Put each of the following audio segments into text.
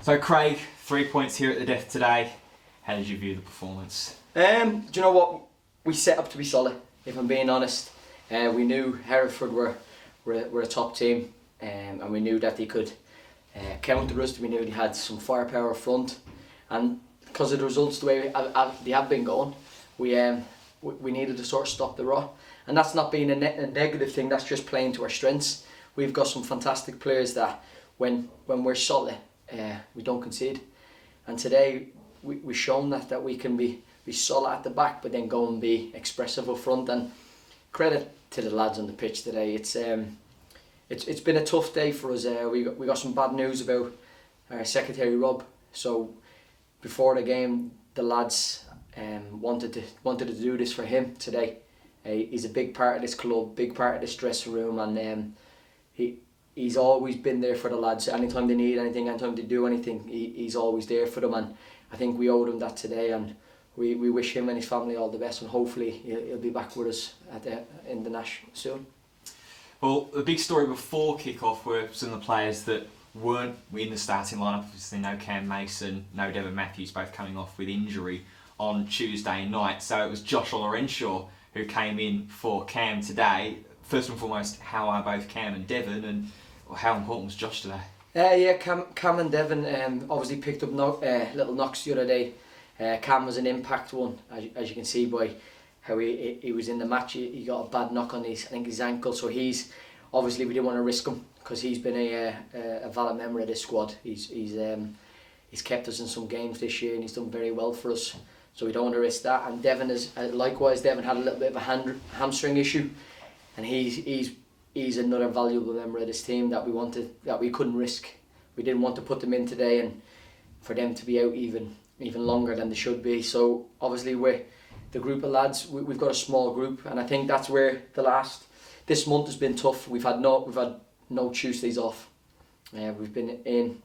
So Craig, 3 points here at the death today. How did you view the performance? Do you know what? We set up to be solid, if I'm being honest. We knew Hereford were a top team, and we knew that they could counter us. We knew they had some firepower up front, and because of the results the way they have been going, we needed to sort of stop the rot. And that's not being a negative thing, that's just playing to our strengths. We've got some fantastic players that when we're solid, we don't concede. And today we've shown that we can be solid at the back, but then go and be expressive up front. And credit to the lads on the pitch today. It's been a tough day for us. We got some bad news about our secretary Rob. So before the game, the lads wanted to do this for him today. He's a big part of this club, big part of this dressing room, and he's always been there for the lads. Anytime they need anything, anytime they do anything, he's always there for them. And I think we owed him that today, and we wish him and his family all the best, and hopefully he'll be back with us in the National soon. Well, the big story before kick-off were some of the players that weren't in the starting lineup. Obviously no Cam Mason, no Devon Matthews, both coming off with injury on Tuesday night. So it was Joshua Lorenshaw who came in for Cam today. First and foremost, how are both Cam and Devon, and how important was Josh today? Cam and Devon obviously picked up little knocks the other day. Cam was an impact one, as you can see by how he was in the match. He got a bad knock on his ankle, so he's obviously, we didn't want to risk him because he's been a valid member of this squad. He's kept us in some games this year and he's done very well for us, so we don't want to risk that. And Devon is likewise. Devon had a little bit of a hamstring issue, and he's another valuable member of this team that we couldn't risk. We didn't want to put them in today and for them to be out even longer than they should be. So obviously the group of lads, we've got a small group, and I think that's where this month has been tough. We've had no Tuesdays off. We've been in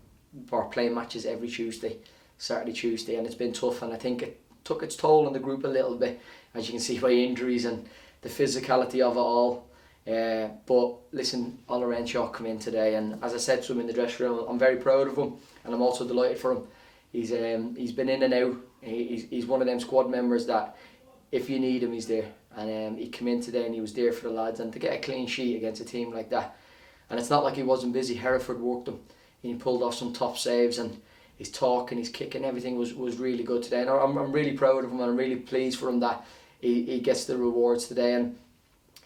or playing matches every Tuesday, Saturday, Tuesday, and it's been tough, and I think it took its toll on the group a little bit, as you can see by injuries and the physicality of it all. But listen, Lorenshaw come in today, and as I said to him in the dressing room, I'm very proud of him, and I'm also delighted for him. He's been in and out. He's one of them squad members that if you need him, he's there. And he came in today and he was there for the lads, and to get a clean sheet against a team like that, and it's not like he wasn't busy. Hereford worked him, and he pulled off some top saves, and his talk and his kick and everything was really good today. And I'm really proud of him, and I'm really pleased for him that he gets the rewards today. And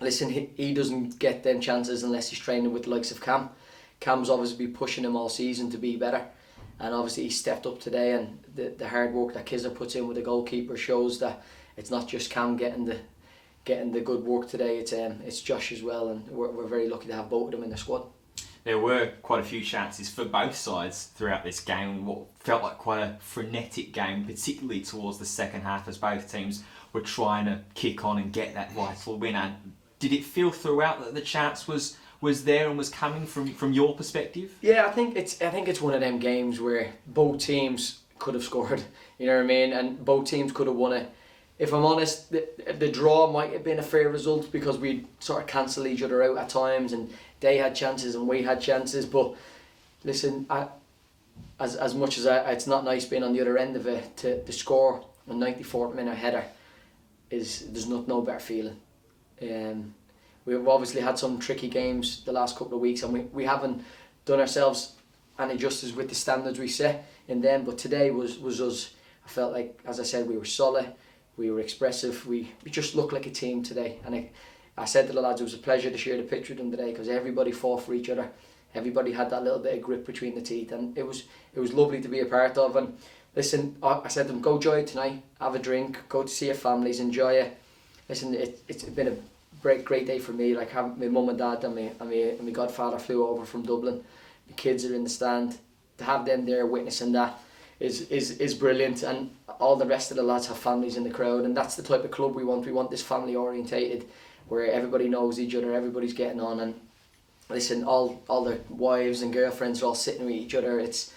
listen, he doesn't get them chances unless he's training with the likes of Cam. Cam's obviously been pushing him all season to be better, and obviously he stepped up today, and the hard work that Kizza puts in with the goalkeeper shows that it's not just Cam getting the good work today, it's Josh as well, and we're very lucky to have both of them in the squad. There were quite a few chances for both sides throughout this game, what felt like quite a frenetic game, particularly towards the second half as both teams were trying to kick on and get that vital winner. Did it feel throughout that the chance was there and was coming from your perspective? Yeah, I think it's one of them games where both teams could have scored, you know what I mean, and both teams could have won it. If I'm honest, the draw might have been a fair result because we sort of cancelled each other out at times, and they had chances and we had chances. But listen, as much as it's not nice being on the other end of it, to score a 94th minute header there's no better feeling. We've obviously had some tricky games the last couple of weeks, and we haven't done ourselves any justice with the standards we set in them. But today was us. I felt like, as I said, we were solid. We were expressive. We just looked like a team today, and I said to the lads, it was a pleasure to share the pitch with them today because everybody fought for each other. Everybody had that little bit of grip between the teeth, and it was lovely to be a part of. And listen, I said to them, go enjoy it tonight, have a drink, go to see your families, enjoy it. Listen, it's been a great day for me. Like, having my mum and dad and my godfather flew over from Dublin. The kids are in the stand. To have them there witnessing that is brilliant, and all the rest of the lads have families in the crowd, and that's the type of club we want. We want this family orientated, where everybody knows each other, everybody's getting on, and listen, all the wives and girlfriends are all sitting with each other. It's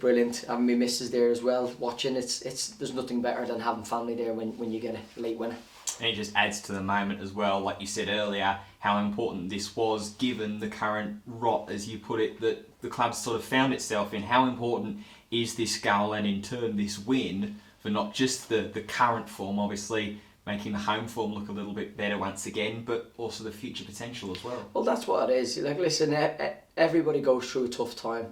brilliant. Having my missus there as well watching. There's nothing better than having family there when you get a late winner. And it just adds to the moment as well, like you said earlier, how important this was given the current rot, as you put it, that the club sort of found itself in. How important is this goal and in turn this win for not just the current form, obviously making the home form look a little bit better once again, but also the future potential as well? Well, that's what it is. Like, listen, everybody goes through a tough time,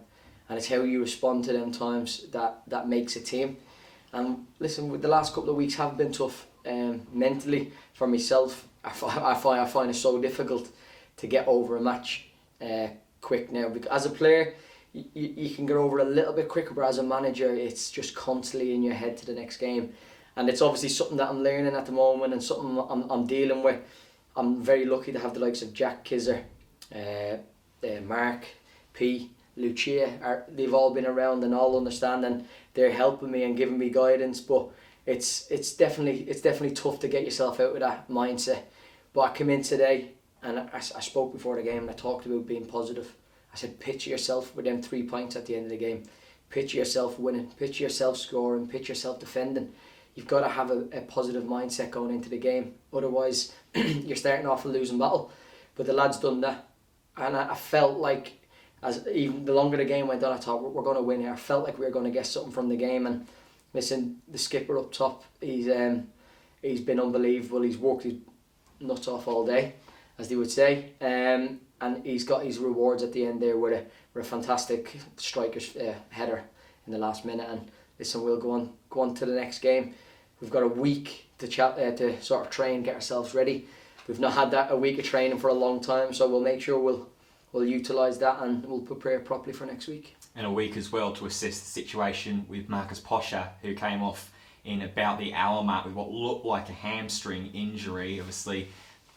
and it's how you respond to them times that makes a team. And listen, with the last couple of weeks have been tough mentally for myself. I find it so difficult to get over a match quick now, because as a player you can get over a little bit quicker, but as a manager it's just constantly in your head to the next game. And it's obviously something that I'm learning at the moment and something I'm dealing with. I'm very lucky to have the likes of Jack Kizzer, Mark, P, Lucia. They've all been around and all understand, and they're helping me and giving me guidance. But it's definitely tough to get yourself out of that mindset. But I come in today and I spoke before the game and I talked about being positive. I said, picture yourself with them 3 points at the end of the game. Picture yourself winning. Picture yourself scoring. Picture yourself defending. You've got to have a positive mindset going into the game. Otherwise, you're starting off a losing battle. But the lads done that. And I felt like, as even the longer the game went on, I thought, we're going to win here. I felt like we were going to get something from the game. And listen, the skipper up top, he's been unbelievable. He's worked his nuts off all day, as they would say. And he's got his rewards at the end there with a fantastic striker's header in the last minute. And listen, we'll go on to the next game. We've got a week to sort of train, get ourselves ready. We've not had a week of training for a long time, so we'll make sure we'll utilise that and we'll prepare properly for next week. And a week as well to assess the situation with Marcus Posher, who came off in about the hour mark with what looked like a hamstring injury. Obviously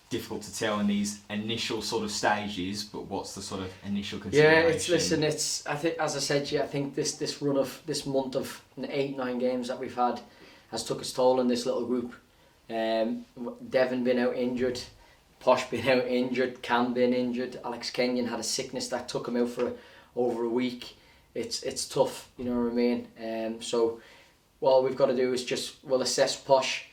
difficult to tell in these initial sort of stages, but what's the sort of initial consideration? I think, as I said to you, I think this run of this month of 8-9 games that we've had has took its toll in this little group. Devon been out injured, Posh been out injured, Cam been injured, Alex Kenyon had a sickness that took him out for over a week. It's tough, you know what I mean? So all we've got to do is we'll assess Posh,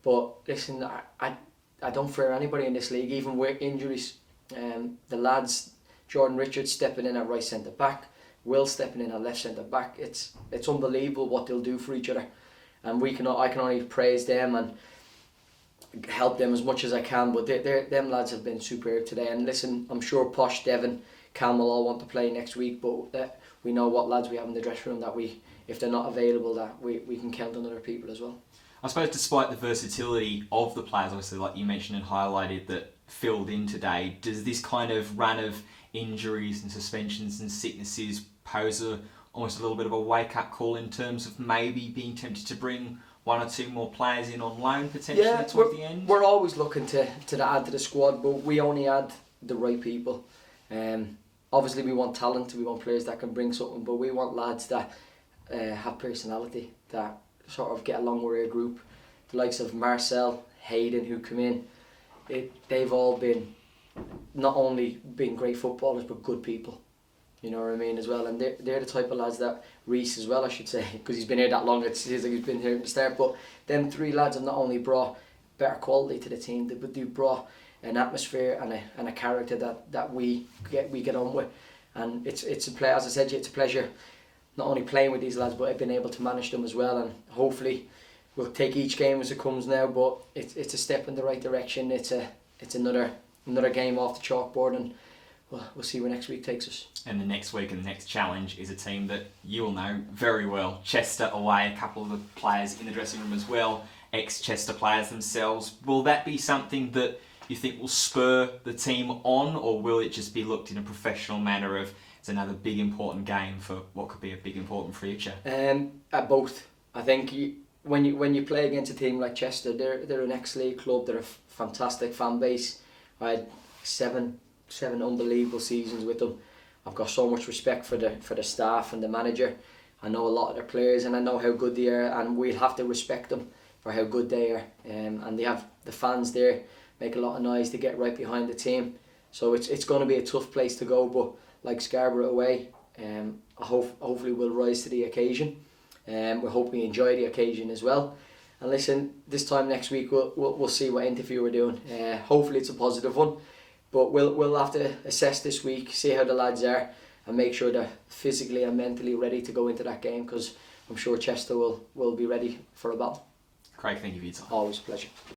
but listen, I don't fear anybody in this league, even with injuries. The lads, Jordan Richards stepping in at right centre back, Will stepping in at left centre back. It's unbelievable what they'll do for each other, and I can only praise them and help them as much as I can. But them lads have been superb today. And listen, I'm sure Posh, Devon, Cam will all want to play next week, but we know what lads we have in the dressing room that if they're not available, that we can count on other people as well. I suppose despite the versatility of the players, obviously like you mentioned and highlighted, that filled in today, does this kind of run of injuries and suspensions and sicknesses pose almost a little bit of a wake-up call in terms of maybe being tempted to bring 1 or 2 more players in on loan potentially towards the end? We're always looking to add to the squad, but we only add the right people. Obviously we want talent, we want players that can bring something, but we want lads that have personality, that sort of get along with our group. The likes of Marcel, Hayden, who come in, they've all been not only been great footballers but good people, you know what I mean, as well. And they're the type of lads that Reece as well, I should say, because he's been here that long, it seems like he's been here at the start. But them 3 lads have not only brought better quality to the team, but they brought an atmosphere and a character that we get on with. And it's a play, as I said, it's a pleasure not only playing with these lads, but I've been able to manage them as well. And hopefully we'll take each game as it comes now, but it's a step in the right direction. It's another game off the chalkboard, and we'll see where next week takes us. And the next week and the next challenge is a team that you will know very well. Chester away, a couple of the players in the dressing room as well, ex-Chester players themselves. Will that be something that you think will spur the team on, or will it just be looked in a professional manner of it's another big important game for what could be a big important future? At both. I think when you play against a team like Chester, they're an ex-league club, they're a fantastic fan base. I had seven unbelievable seasons with them. I've got so much respect for the staff and the manager. I know a lot of their players and I know how good they are, and we'll have to respect them for how good they are. And they have the fans there, make a lot of noise to get right behind the team. So it's going to be a tough place to go, but like Scarborough away, hopefully we'll rise to the occasion. We hope we enjoy the occasion as well. And listen, this time next week we'll see what interview we're doing. Hopefully it's a positive one, but we'll have to assess this week, see how the lads are, and make sure they're physically and mentally ready to go into that game, because I'm sure Chester will be ready for a battle. Craig, thank you for your time. Always a pleasure.